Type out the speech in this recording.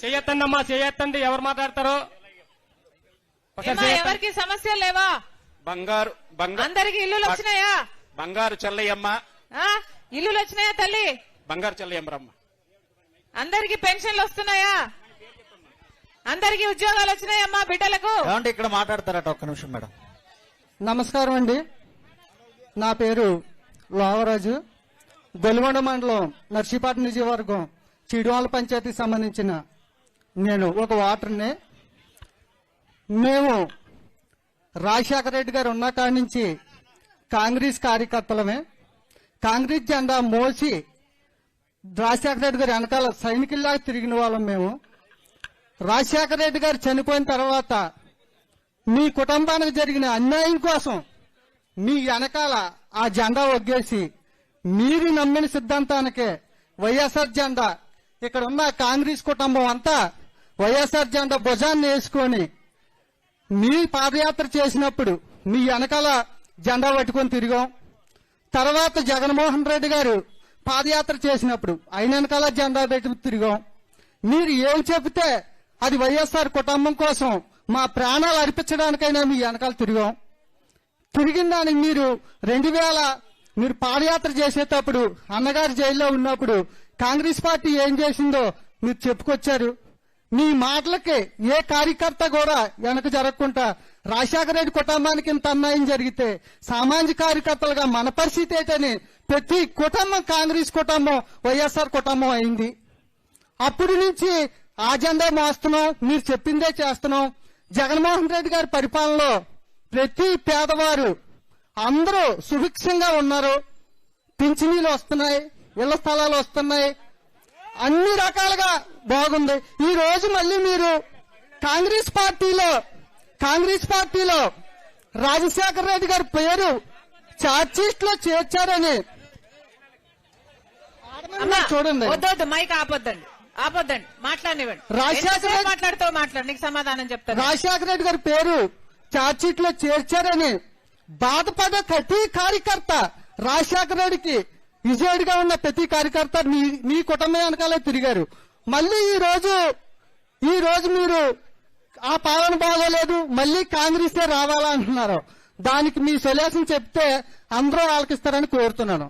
చేయొత్తండి అమ్మా, చేయొత్తండి. ఎవరు మాట్లాడతారో ఎవరికి సమస్యలు లేవా? బంగారు అందరికి ఇల్లులు వచ్చినాయా? బంగారు చెల్లయ్యమ్మ ఇల్లులు వచ్చినాయా తల్లి? బంగారు చెల్లయ్యమ్మ. అందరికి పెన్షన్లు వస్తున్నాయా? అందరికి ఉద్యోగాలు వచ్చినాయమ్మా బిడ్డలకు? ఇక్కడ మాట్లాడతారట, ఒక్క నిమిషం మేడం. నమస్కారం అండి, నా పేరు లోవరాజు. గొల్గొండ మండలం నర్సీపట్నం నియోజకవర్గం చీడువాల పంచాయతీకి సంబంధించిన నేను ఒక ఓటర్ని. మేము రాజశేఖర రెడ్డి గారు ఉన్న కాడి నుంచి కాంగ్రెస్ కార్యకర్తలమే. కాంగ్రెస్ జెండా మోసి రాజశేఖర రెడ్డి గారు వెనకాల సైనికుల్లాగా తిరిగిన వాళ్ళం మేము. రాజశేఖర రెడ్డి గారు చనిపోయిన తర్వాత మీ కుటుంబానికి జరిగిన అన్యాయం కోసం మీ వెనకాల ఆ జెండా ఒగ్గేసి మీరు నమ్మిన సిద్ధాంతానికే వైఎస్ఆర్ జెండా, ఇక్కడ ఉన్న కాంగ్రెస్ కుటుంబం అంతా వైఎస్ఆర్ జెండా భుజాన్ని వేసుకొని మీ పాదయాత్ర చేసినప్పుడు మీ వెనకాల జెండా పట్టుకొని తిరిగాం. తర్వాత జగన్మోహన్ రెడ్డి గారు పాదయాత్ర చేసినప్పుడు ఆయన వెనకాల జెండా పెట్టి తిరిగాం. మీరు ఏం చెబితే అది వైఎస్ఆర్ కుటుంబం కోసం మా ప్రాణాలు అర్పించడానికైనా మీ వెనకాల తిరిగాం. తిరిగిన దానికి మీరు 2000 మీరు పాదయాత్ర చేసేటప్పుడు అన్నగారు జైల్లో ఉన్నప్పుడు కాంగ్రెస్ పార్టీ ఏం చేసిందో మీరు చెప్పుకొచ్చారు. మీ మాటలకి ఏ కార్యకర్త కూడా వెనక జరగకుండా రాజశేఖర రెడ్డి కుటుంబానికి ఇంత అన్యాయం జరిగితే సామాజిక కార్యకర్తలుగా మన పరిస్థితి ఏంటని ప్రతి కుటుంబం కాంగ్రెస్ కుటుంబం వైఎస్ఆర్ కుటుంబం అయింది. అప్పటి నుంచి ఆ జెండా మోస్తున్నాం, మీరు చెప్పిందే చేస్తున్నాం. జగన్మోహన్ రెడ్డి గారి పరిపాలనలో ప్రతి పేదవారు అందరూ సుభిక్షంగా ఉన్నారు. పింఛనీలు వస్తున్నాయి, ఇళ్ల స్థలాలు వస్తున్నాయి, అన్ని రకాలుగా బాగుంది. ఈ రోజు మళ్ళీ మీరు కాంగ్రెస్ పార్టీలో రాజశేఖర రెడ్డి గారి పేరు ఛార్జ్షీట్ లో చేర్చారని చూడండి. వద్దొద్దు, మైక్ ఆపొద్దండి, మాట్లాడినివ్వండి. మాట్లాడు, నీకు సమాధానం చెప్తాను. రాజశేఖర రెడ్డి గారి పేరు ఛార్జ్షీట్ లో చేర్చారని బాధపడే ప్రతి కార్యకర్త, రాజశేఖర రెడ్డికి విజయుడిగా ఉన్న ప్రతి కార్యకర్త మీ కుటుంబం వెనకాలే తిరిగారు. మళ్ళీ ఈ రోజు మీరు ఆ పాలన బాగోలేదు, మళ్ళీ కాంగ్రెసే రావాలంటున్నారు. దానికి మీ సొల్యూషన్ చెప్తే అందరూ ఆలకిస్తారని కోరుతున్నాను.